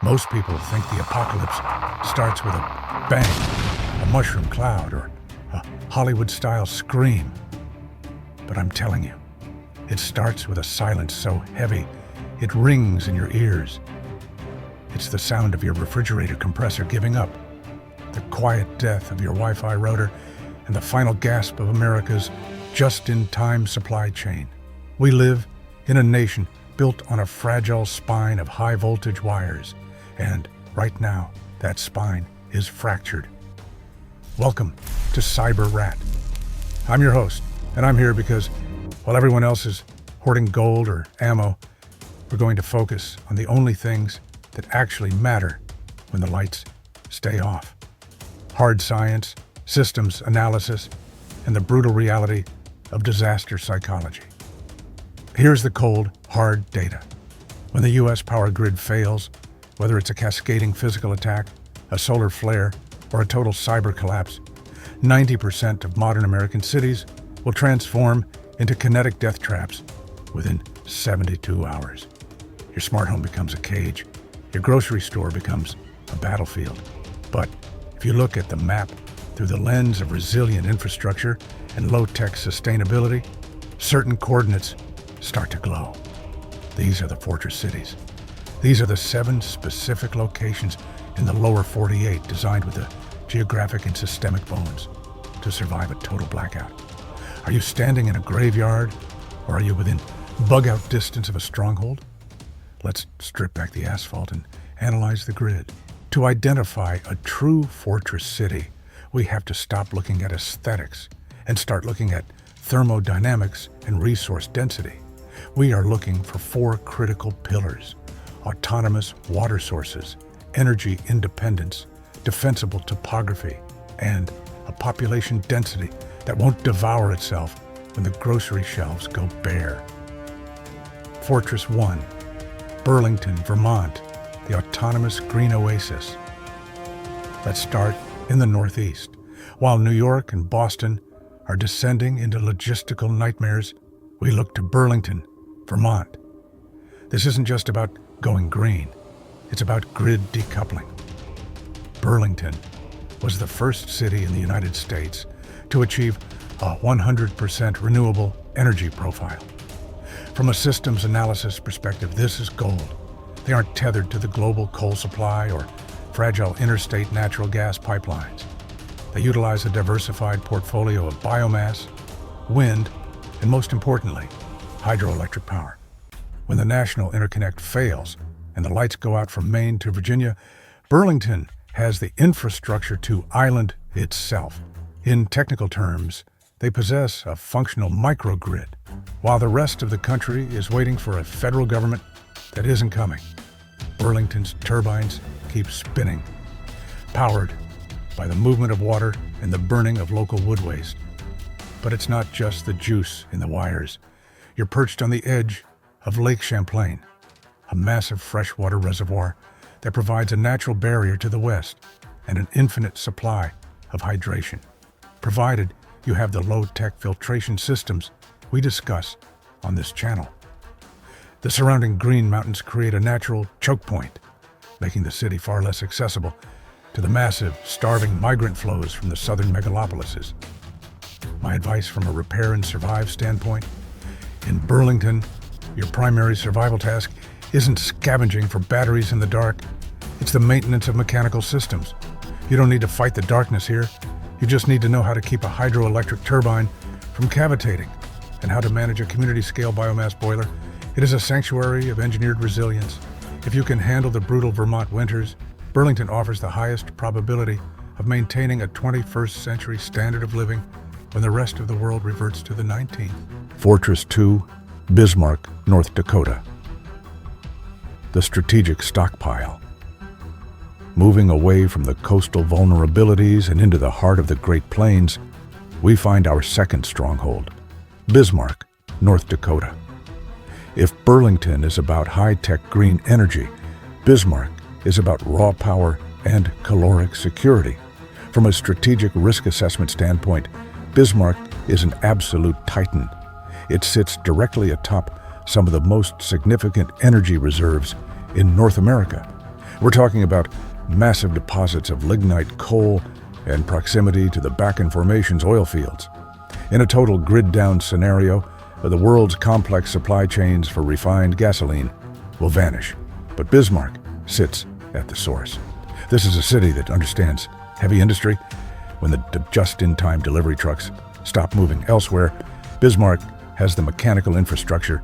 Most people think the apocalypse starts with a bang, a mushroom cloud, or a Hollywood-style scream. But I'm telling you, it starts with a silence so heavy it rings in your ears. It's the sound of your refrigerator compressor giving up, the quiet death of your Wi-Fi router, and the final gasp of America's just-in-time supply chain. We live in a nation built on a fragile spine of high-voltage wires, and right now, that spine is fractured. Welcome to Cyber Rat. I'm your host, and I'm here because, while everyone else is hoarding gold or ammo, we're going to focus on the only things that actually matter when the lights stay off. Hard science, systems analysis, and the brutal reality of disaster psychology. Here's the cold, hard data. When the U.S. power grid fails, whether it's a cascading physical attack, a solar flare, or a total cyber collapse, 90% of modern American cities will transform into kinetic death traps within 72 hours. Your smart home becomes a cage. Your grocery store becomes a battlefield. But if you look at the map through the lens of resilient infrastructure and low-tech sustainability, certain coordinates start to glow. These are the fortress cities. These are the 7 specific locations in the lower 48 designed with the geographic and systemic bones to survive a total blackout. Are you standing in a graveyard, or are you within bug-out distance of a stronghold? Let's strip back the asphalt and analyze the grid. To identify a true fortress city, we have to stop looking at aesthetics and start looking at thermodynamics and resource density. We are looking for 4 critical pillars: autonomous water sources, energy independence, defensible topography, and a population density that won't devour itself when the grocery shelves go bare. Fortress 1, Burlington, Vermont, the autonomous green oasis. Let's start in the Northeast. While New York and Boston are descending into logistical nightmares, we look to Burlington, Vermont. This isn't just about going green. It's about grid decoupling. Burlington was the first city in the United States to achieve a 100% renewable energy profile. From a systems analysis perspective, this is gold. They aren't tethered to the global coal supply or fragile interstate natural gas pipelines. They utilize a diversified portfolio of biomass, wind, and most importantly, hydroelectric power. When the national interconnect fails and the lights go out from Maine to Virginia, Burlington has the infrastructure to island itself. In technical terms, they possess a functional microgrid, while the rest of the country is waiting for a federal government that isn't coming. Burlington's turbines keep spinning, powered by the movement of water and the burning of local wood waste. But it's not just the juice in the wires. You're perched on the edge of Lake Champlain, a massive freshwater reservoir that provides a natural barrier to the west and an infinite supply of hydration, provided you have the low-tech filtration systems we discuss on this channel. The surrounding green mountains create a natural choke point, making the city far less accessible to the massive, starving migrant flows from the southern megalopolises. My advice from a repair and survive standpoint: in Burlington, your primary survival task isn't scavenging for batteries in the dark. It's the maintenance of mechanical systems. You don't need to fight the darkness here. You just need to know how to keep a hydroelectric turbine from cavitating and how to manage a community-scale biomass boiler. It is a sanctuary of engineered resilience. If you can handle the brutal Vermont winters, Burlington offers the highest probability of maintaining a 21st century standard of living when the rest of the world reverts to the 19th. Fortress 2, Bismarck, North Dakota. The strategic stockpile. Moving away from the coastal vulnerabilities and into the heart of the Great Plains, we find our second stronghold, Bismarck, North Dakota. If Burlington is about high-tech green energy, Bismarck is about raw power and caloric security. From a strategic risk assessment standpoint, Bismarck is an absolute titan. It sits directly atop some of the most significant energy reserves in North America. We're talking about massive deposits of lignite coal and proximity to the Bakken Formation's oil fields. In a total grid-down scenario, the world's complex supply chains for refined gasoline will vanish. But Bismarck sits at the source. This is a city that understands heavy industry. When the just-in-time delivery trucks stop moving elsewhere, Bismarck has the mechanical infrastructure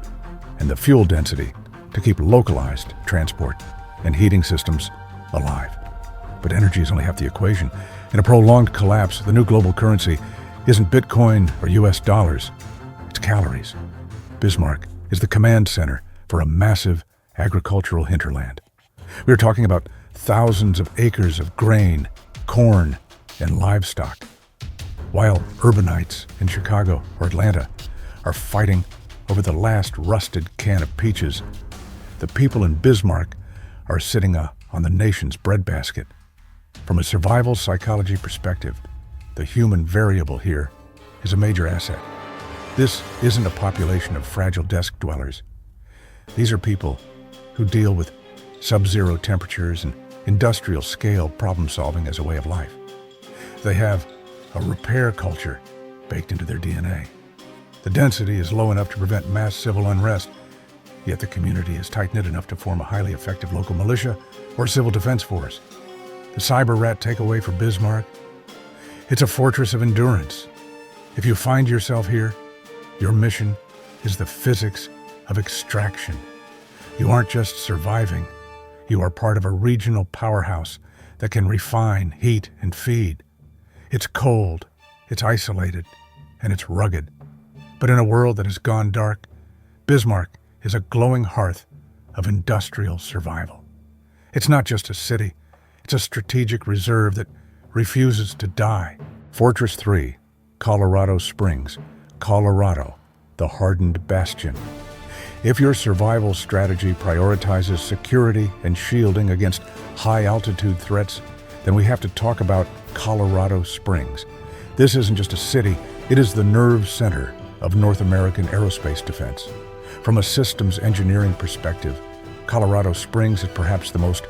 and the fuel density to keep localized transport and heating systems alive. But energy is only half the equation. In a prolonged collapse, the new global currency isn't Bitcoin or US dollars, it's calories. Bismarck is the command center for a massive agricultural hinterland. We're talking about thousands of acres of grain, corn, and livestock. While urbanites in Chicago or Atlanta are fighting over the last rusted can of peaches, the people in Bismarck are sitting on the nation's breadbasket. From a survival psychology perspective, the human variable here is a major asset. This isn't a population of fragile desk dwellers. These are people who deal with sub-zero temperatures and industrial-scale problem-solving as a way of life. They have a repair culture baked into their DNA. The density is low enough to prevent mass civil unrest, yet the community is tight-knit enough to form a highly effective local militia or civil defense force. The cyber rat takeaway for Bismarck? It's a fortress of endurance. If you find yourself here, your mission is the physics of extraction. You aren't just surviving. You are part of a regional powerhouse that can refine, heat, and feed. It's cold, it's isolated, and it's rugged. But in a world that has gone dark, Bismarck is a glowing hearth of industrial survival. It's not just a city, it's a strategic reserve that refuses to die. Fortress 3, Colorado Springs, Colorado, the hardened bastion. If your survival strategy prioritizes security and shielding against high-altitude threats, then we have to talk about Colorado Springs. This isn't just a city, it is the nerve center of North American aerospace defense. From a systems engineering perspective, Colorado Springs is perhaps the most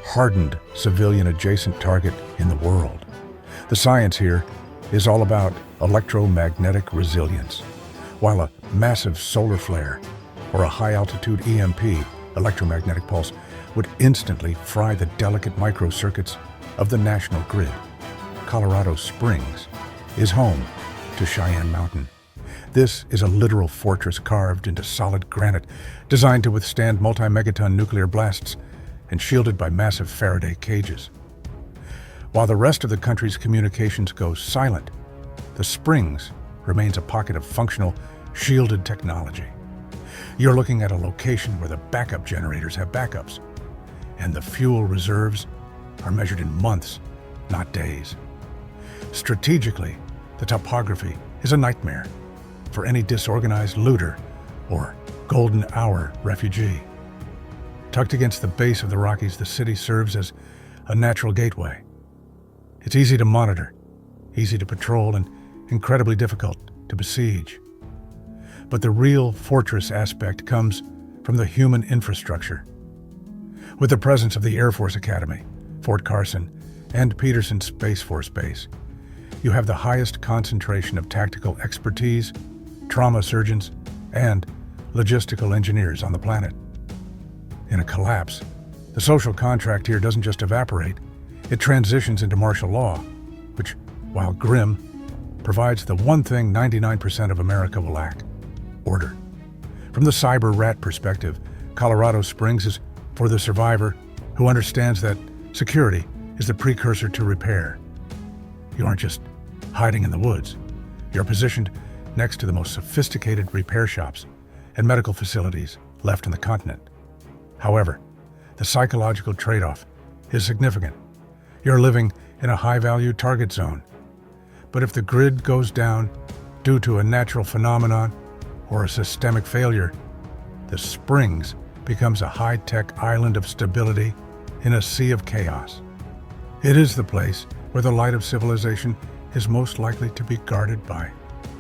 hardened civilian-adjacent target in the world. The science here is all about electromagnetic resilience. While a massive solar flare or a high-altitude EMP, electromagnetic pulse, would instantly fry the delicate microcircuits of the national grid, Colorado Springs is home to Cheyenne Mountain. This is a literal fortress carved into solid granite, designed to withstand multi-megaton nuclear blasts and shielded by massive Faraday cages. While the rest of the country's communications go silent, the Springs remains a pocket of functional, shielded technology. You're looking at a location where the backup generators have backups, and the fuel reserves are measured in months, not days. Strategically, the topography is a nightmare for any disorganized looter or golden hour refugee. Tucked against the base of the Rockies, the city serves as a natural gateway. It's easy to monitor, easy to patrol, and incredibly difficult to besiege. But the real fortress aspect comes from the human infrastructure. With the presence of the Air Force Academy, Fort Carson, and Peterson Space Force Base, you have the highest concentration of tactical expertise, trauma surgeons, and logistical engineers on the planet. In a collapse, the social contract here doesn't just evaporate, it transitions into martial law, which, while grim, provides the one thing 99% of America will lack: order. From the cyber rat perspective, Colorado Springs is for the survivor who understands that security is the precursor to repair. You aren't just hiding in the woods. You're positioned next to the most sophisticated repair shops and medical facilities left on the continent. However, the psychological trade-off is significant. You're living in a high-value target zone. But if the grid goes down due to a natural phenomenon or a systemic failure, the Springs becomes a high-tech island of stability in a sea of chaos. It is the place where the light of civilization is most likely to be guarded by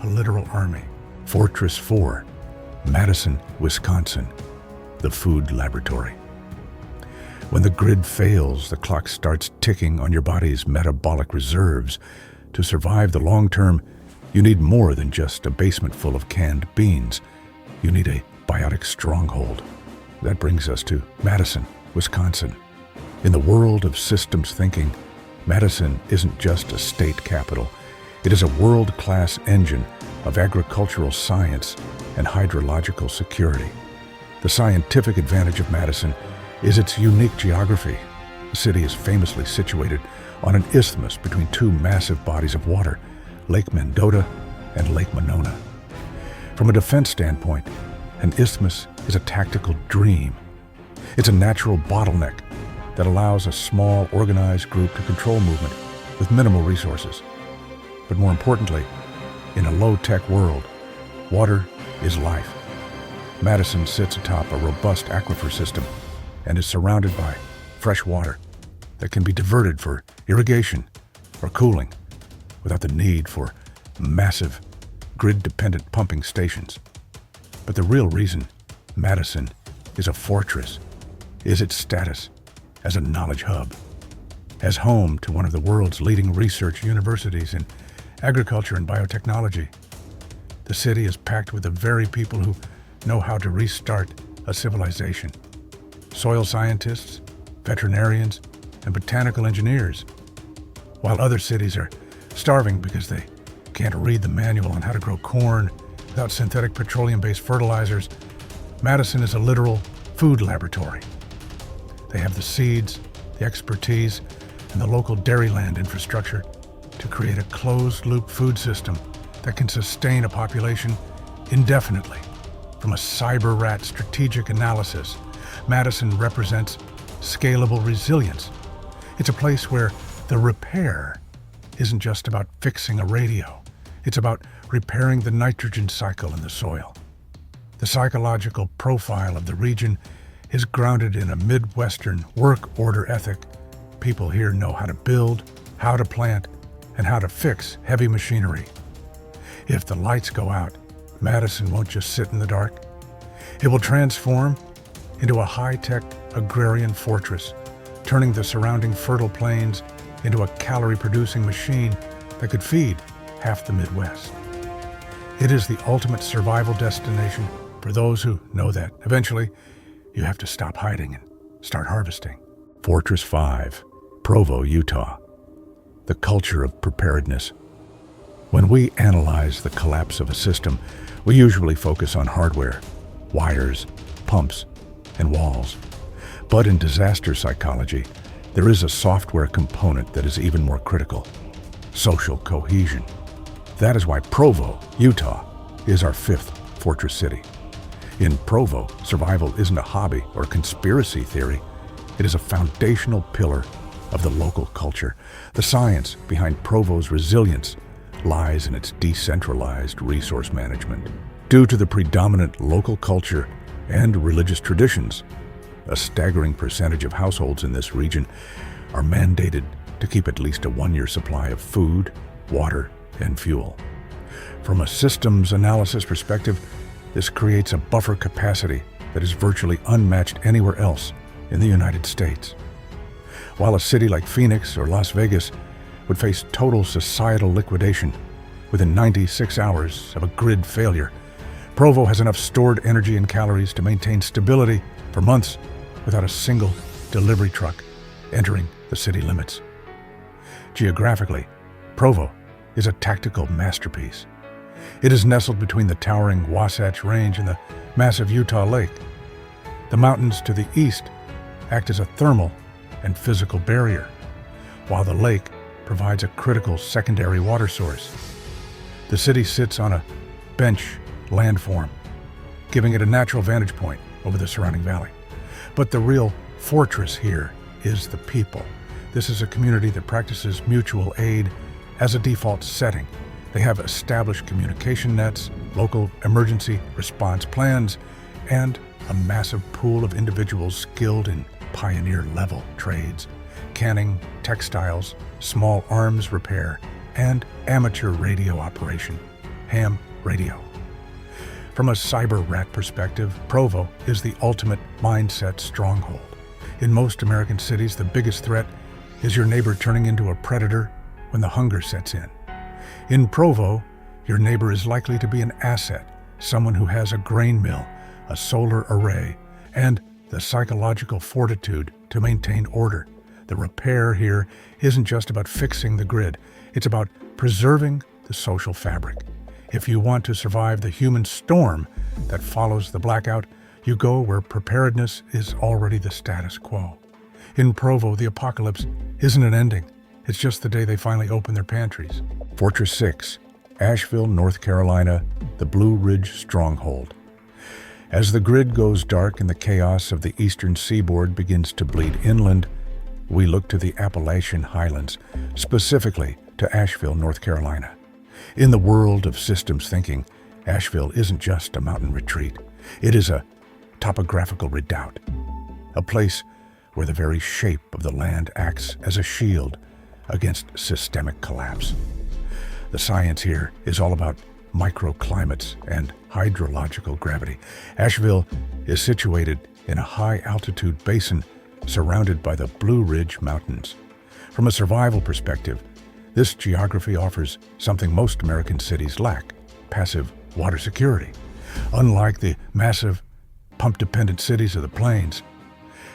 a literal army. Fortress 4, Madison, Wisconsin, the food laboratory. When the grid fails, the clock starts ticking on your body's metabolic reserves. To survive the long term, you need more than just a basement full of canned beans. You need a biotic stronghold. That brings us to Madison, Wisconsin. In the world of systems thinking, Madison isn't just a state capital. It is a world-class engine of agricultural science and hydrological security. The scientific advantage of Madison is its unique geography. The city is famously situated on an isthmus between two massive bodies of water, Lake Mendota and Lake Monona. From a defense standpoint, an isthmus is a tactical dream. It's a natural bottleneck that allows a small, organized group to control movement with minimal resources. But more importantly, in a low-tech world, water is life. Madison sits atop a robust aquifer system and is surrounded by fresh water that can be diverted for irrigation or cooling without the need for massive, grid-dependent pumping stations. But the real reason Madison is a fortress is its status as a knowledge hub. As home to one of the world's leading research universities in agriculture and biotechnology, the city is packed with the very people who know how to restart a civilization. Soil scientists, veterinarians, and botanical engineers. While other cities are starving because they can't read the manual on how to grow corn without synthetic petroleum-based fertilizers, Madison is a literal food laboratory. They have the seeds, the expertise, and the local dairyland infrastructure to create a closed-loop food system that can sustain a population indefinitely. From a cyber rat strategic analysis, Madison represents scalable resilience. It's a place where the repair isn't just about fixing a radio. It's about repairing the nitrogen cycle in the soil. The psychological profile of the region is grounded in a Midwestern work order ethic. People here know how to build, how to plant, and how to fix heavy machinery. If the lights go out, Madison won't just sit in the dark. It will transform into a high-tech agrarian fortress, turning the surrounding fertile plains into a calorie-producing machine that could feed half the Midwest. It is the ultimate survival destination for those who know that eventually you have to stop hiding and start harvesting. Fortress 5, Provo, Utah. The culture of preparedness. When we analyze the collapse of a system, we usually focus on hardware, wires, pumps, and walls. But in disaster psychology, there is a software component that is even more critical: social cohesion. That is why Provo, Utah, is our 5th fortress city. In Provo, survival isn't a hobby or conspiracy theory. It is a foundational pillar of the local culture. The science behind Provo's resilience lies in its decentralized resource management. Due to the predominant local culture and religious traditions, a staggering percentage of households in this region are mandated to keep at least a 1-year supply of food, water, and fuel. From a systems analysis perspective, this creates a buffer capacity that is virtually unmatched anywhere else in the United States. While a city like Phoenix or Las Vegas would face total societal liquidation within 96 hours of a grid failure, Provo has enough stored energy and calories to maintain stability for months without a single delivery truck entering the city limits. Geographically, Provo is a tactical masterpiece. It is nestled between the towering Wasatch Range and the massive Utah Lake. The mountains to the east act as a thermal and physical barrier, while the lake provides a critical secondary water source. The city sits on a bench landform, giving it a natural vantage point over the surrounding valley. But the real fortress here is the people. This is a community that practices mutual aid as a default setting. They have established communication nets, local emergency response plans, and a massive pool of individuals skilled in pioneer-level trades: canning, textiles, small arms repair, and amateur radio operation, ham radio. From a cyber rat perspective, Provo is the ultimate mindset stronghold. In most American cities, the biggest threat is your neighbor turning into a predator when the hunger sets in. In Provo, your neighbor is likely to be an asset, someone who has a grain mill, a solar array, and the psychological fortitude to maintain order. The repair here isn't just about fixing the grid, it's about preserving the social fabric. If you want to survive the human storm that follows the blackout, you go where preparedness is already the status quo. In Provo, the apocalypse isn't an ending. It's just the day they finally open their pantries. Fortress 6, Asheville, North Carolina, the Blue Ridge Stronghold. As the grid goes dark and the chaos of the eastern seaboard begins to bleed inland, we look to the Appalachian Highlands, specifically to Asheville, North Carolina. In the world of systems thinking, Asheville isn't just a mountain retreat. It is a topographical redoubt, a place where the very shape of the land acts as a shield against systemic collapse. The science here is all about microclimates and hydrological gravity. Asheville is situated in a high-altitude basin surrounded by the Blue Ridge Mountains. From a survival perspective, this geography offers something most American cities lack: passive water security. Unlike the massive, pump-dependent cities of the plains,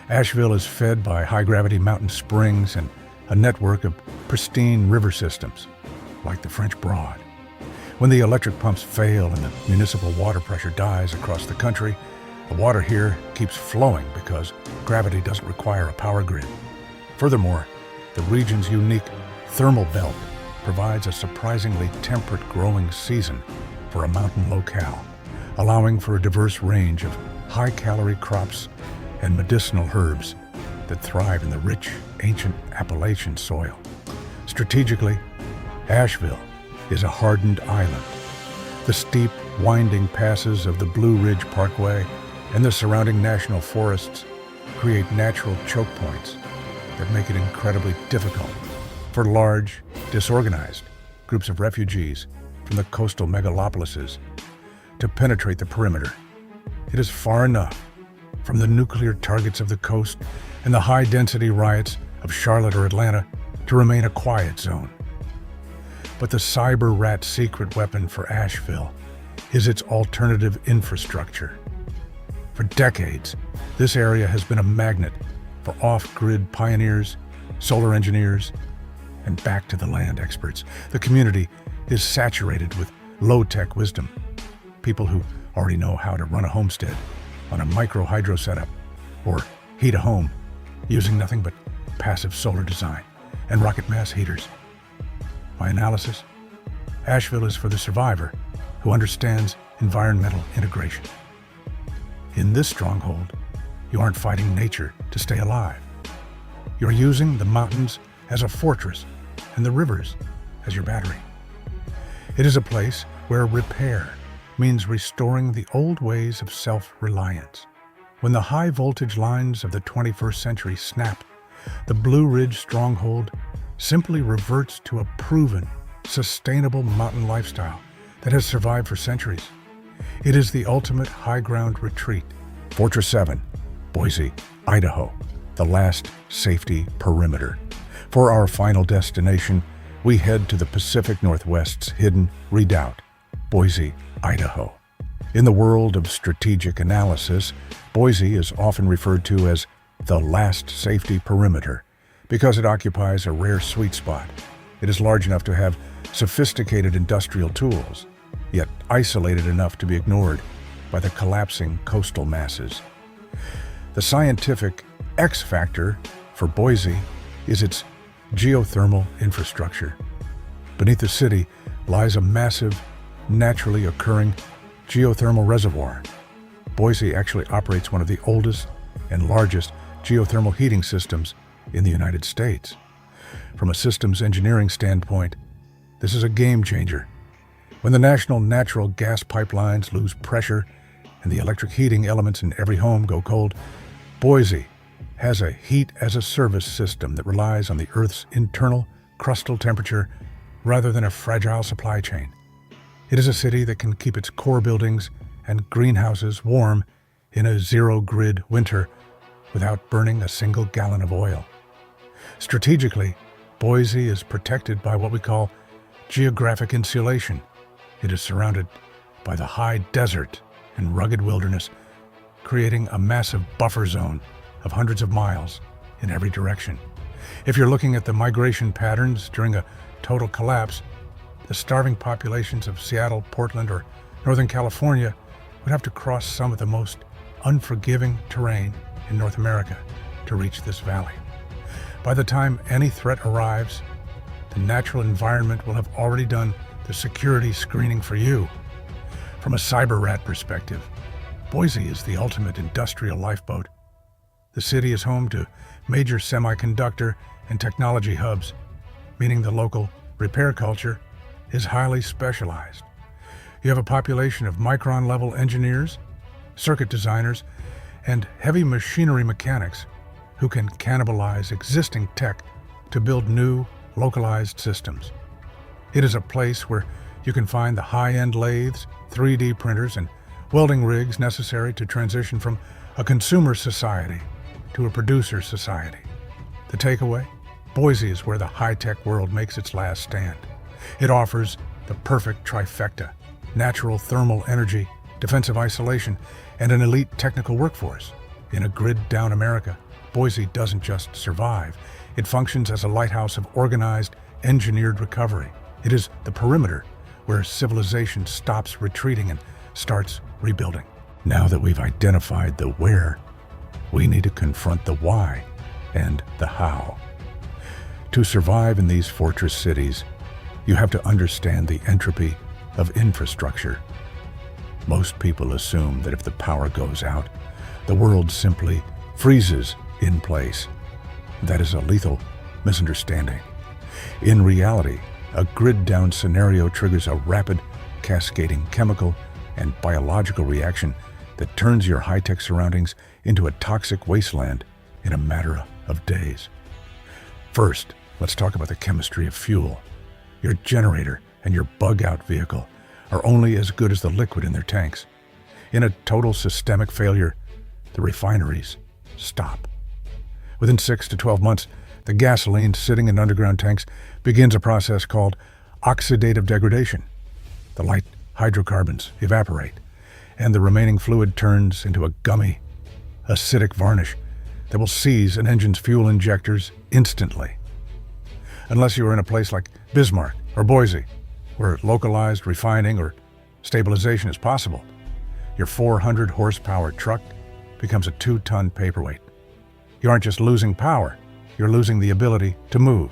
Asheville is fed by high-gravity mountain springs and a network of pristine river systems, like the French Broad. When the electric pumps fail and the municipal water pressure dies across the country, the water here keeps flowing because gravity doesn't require a power grid. Furthermore, the region's unique thermal belt provides a surprisingly temperate growing season for a mountain locale, allowing for a diverse range of high-calorie crops and medicinal herbs that thrive in the rich, ancient Appalachian soil. Strategically, Asheville is a hardened island. The steep, winding passes of the Blue Ridge Parkway and the surrounding national forests create natural choke points that make it incredibly difficult for large, disorganized groups of refugees from the coastal megalopolises to penetrate the perimeter. It is far enough from the nuclear targets of the coast and the high-density riots of Charlotte or Atlanta to remain a quiet zone. But the cyber rat secret weapon for Asheville is its alternative infrastructure. For decades, this area has been a magnet for off-grid pioneers, solar engineers, and back-to-the-land experts. The community is saturated with low-tech wisdom, people who already know how to run a homestead on a micro-hydro setup or heat a home using nothing but passive solar design and rocket mass heaters. My analysis: Asheville is for the survivor who understands environmental integration. In this stronghold, you aren't fighting nature to stay alive. You're using the mountains as a fortress and the rivers as your battery. It is a place where repair means restoring the old ways of self-reliance. When the high-voltage lines of the 21st century snap, the Blue Ridge Stronghold simply reverts to a proven, sustainable mountain lifestyle that has survived for centuries. It is the ultimate high-ground retreat. Fortress 7, Boise, Idaho, the last safety perimeter. For our final destination, we head to the Pacific Northwest's hidden redoubt, Boise, Idaho. In the world of strategic analysis, Boise is often referred to as the last safety perimeter because it occupies a rare sweet spot. It is large enough to have sophisticated industrial tools, yet isolated enough to be ignored by the collapsing coastal masses. The scientific X factor for Boise is its geothermal infrastructure. Beneath the city lies a massive, naturally occurring geothermal reservoir. Boise actually operates one of the oldest and largest geothermal heating systems in the United States. From a systems engineering standpoint, this is a game changer. When the national natural gas pipelines lose pressure and the electric heating elements in every home go cold, Boise has a heat-as-a-service system that relies on the Earth's internal crustal temperature rather than a fragile supply chain. It is a city that can keep its core buildings and greenhouses warm in a zero-grid winter without burning a single gallon of oil. Strategically, Boise is protected by what we call geographic insulation. It is surrounded by the high desert and rugged wilderness, creating a massive buffer zone of hundreds of miles in every direction. If you're looking at the migration patterns during a total collapse, the starving populations of Seattle, Portland, or Northern California would have to cross some of the most unforgiving terrain in North America to reach this valley. By the time any threat arrives, the natural environment will have already done the security screening for you. From a cyber rat perspective, Boise is the ultimate industrial lifeboat. The city is home to major semiconductor and technology hubs, meaning the local repair culture is highly specialized. You have a population of micron-level engineers, circuit designers, and heavy machinery mechanics who can cannibalize existing tech to build new, localized systems. It is a place where you can find the high-end lathes, 3D printers, and welding rigs necessary to transition from a consumer society to a producer society. The takeaway? Boise is where the high-tech world makes its last stand. It offers the perfect trifecta: natural thermal energy, defensive isolation, and an elite technical workforce. In a grid-down America, Boise doesn't just survive. It functions as a lighthouse of organized, engineered recovery. It is the perimeter where civilization stops retreating and starts rebuilding. Now that we've identified the where, we need to confront the why and the how. To survive in these fortress cities, you have to understand the entropy of infrastructure. Most people assume that if the power goes out, the world simply freezes in place. That is a lethal misunderstanding. In reality, a grid-down scenario triggers a rapid, cascading chemical and biological reaction that turns your high-tech surroundings into a toxic wasteland in a matter of days. First, let's talk about the chemistry of fuel. Your generator and your bug-out vehicle are only as good as the liquid in their tanks. In a total systemic failure, the refineries stop. Within 6 to 12 months, the gasoline sitting in underground tanks begins a process called oxidative degradation. The light hydrocarbons evaporate, and the remaining fluid turns into a gummy, acidic varnish that will seize an engine's fuel injectors instantly. Unless you are in a place like Bismarck or Boise, where localized refining or stabilization is possible, your 400 horsepower truck becomes a 2-ton paperweight. You aren't just losing power, you're losing the ability to move.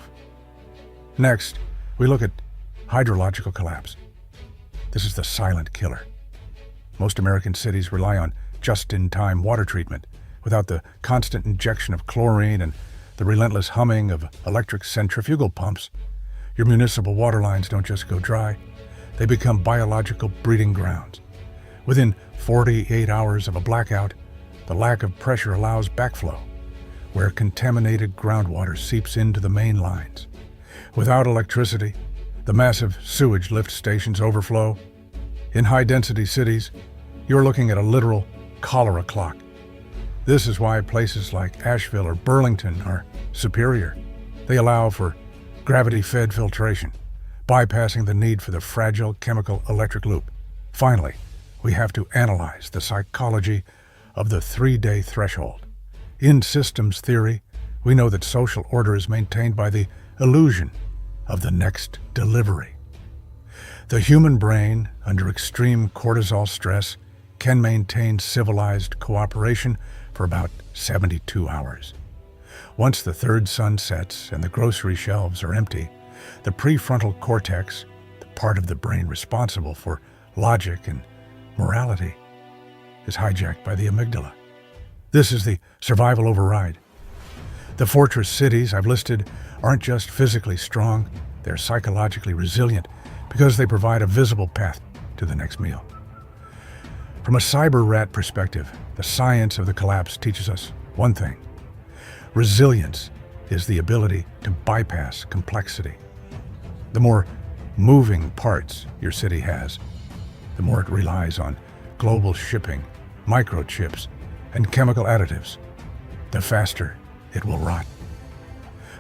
Next, we look at hydrological collapse. This is the silent killer. Most American cities rely on just-in-time water treatment without the constant injection of chlorine and the relentless humming of electric centrifugal pumps. Your municipal water lines don't just go dry, they become biological breeding grounds. Within 48 hours of a blackout, the lack of pressure allows backflow, where contaminated groundwater seeps into the main lines. Without electricity, the massive sewage lift stations overflow. In high-density cities, you're looking at a literal cholera clock. This is why places like Asheville or Burlington are superior. They allow for gravity-fed filtration, bypassing the need for the fragile chemical electric loop. Finally, we have to analyze the psychology of the 3-day threshold. In systems theory, we know that social order is maintained by the illusion of the next delivery. The human brain, under extreme cortisol stress, can maintain civilized cooperation for about 72 hours. Once the third sun sets and the grocery shelves are empty, the prefrontal cortex, the part of the brain responsible for logic and morality, is hijacked by the amygdala. This is the survival override. The fortress cities I've listed aren't just physically strong, they're psychologically resilient because they provide a visible path to the next meal. From a cyber rat perspective, the science of the collapse teaches us one thing. Resilience is the ability to bypass complexity. The more moving parts your city has, the more it relies on global shipping, microchips, and chemical additives. the faster it will rot.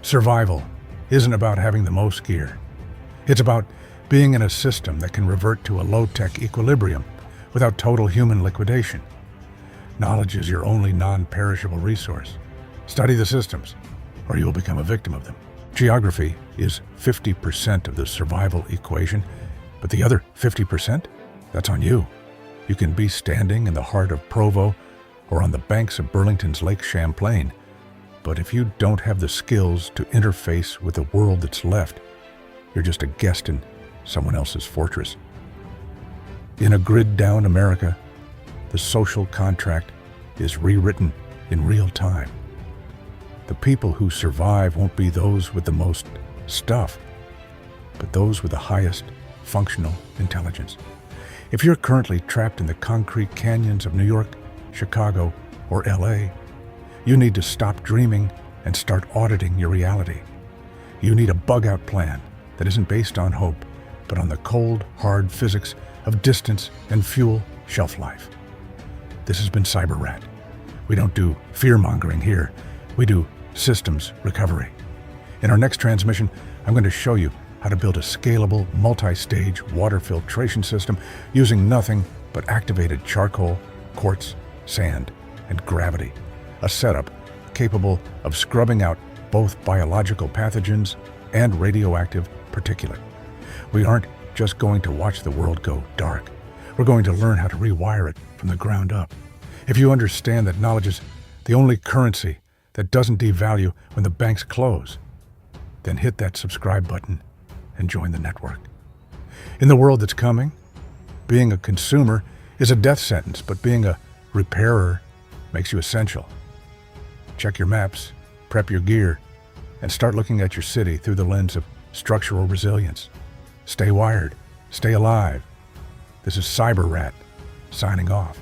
Survival isn't about having the most gear. It's about being in a system that can revert to a low-tech equilibrium without total human liquidation. Knowledge is your only non-perishable resource. Study the systems, or you will become a victim of them. Geography is 50% of the survival equation, but the other 50%? That's on you. You can be standing in the heart of Provo or on the banks of Burlington's Lake Champlain, but if you don't have the skills to interface with the world that's left, you're just a guest in someone else's fortress. In a grid-down America, the social contract is rewritten in real time. The people who survive won't be those with the most stuff, but those with the highest functional intelligence. If you're currently trapped in the concrete canyons of New York, Chicago, or LA, you need to stop dreaming and start auditing your reality. You need a bug-out plan that isn't based on hope, but on the cold, hard physics of distance and fuel shelf life. This has been CyberRat. We don't do fear-mongering here. We do systems recovery. In our next transmission, I'm going to show you how to build a scalable, multi-stage water filtration system using nothing but activated charcoal, quartz, sand, and gravity. A setup capable of scrubbing out both biological pathogens and radioactive particulate. We aren't just going to watch the world go dark. We're going to learn how to rewire it from the ground up. If you understand that knowledge is the only currency that doesn't devalue when the banks close, then hit that subscribe button and join the network. In the world that's coming, being a consumer is a death sentence, but being a repairer makes you essential. Check your maps, prep your gear, and start looking at your city through the lens of structural resilience. Stay wired, stay alive. This is CyberRat, signing off.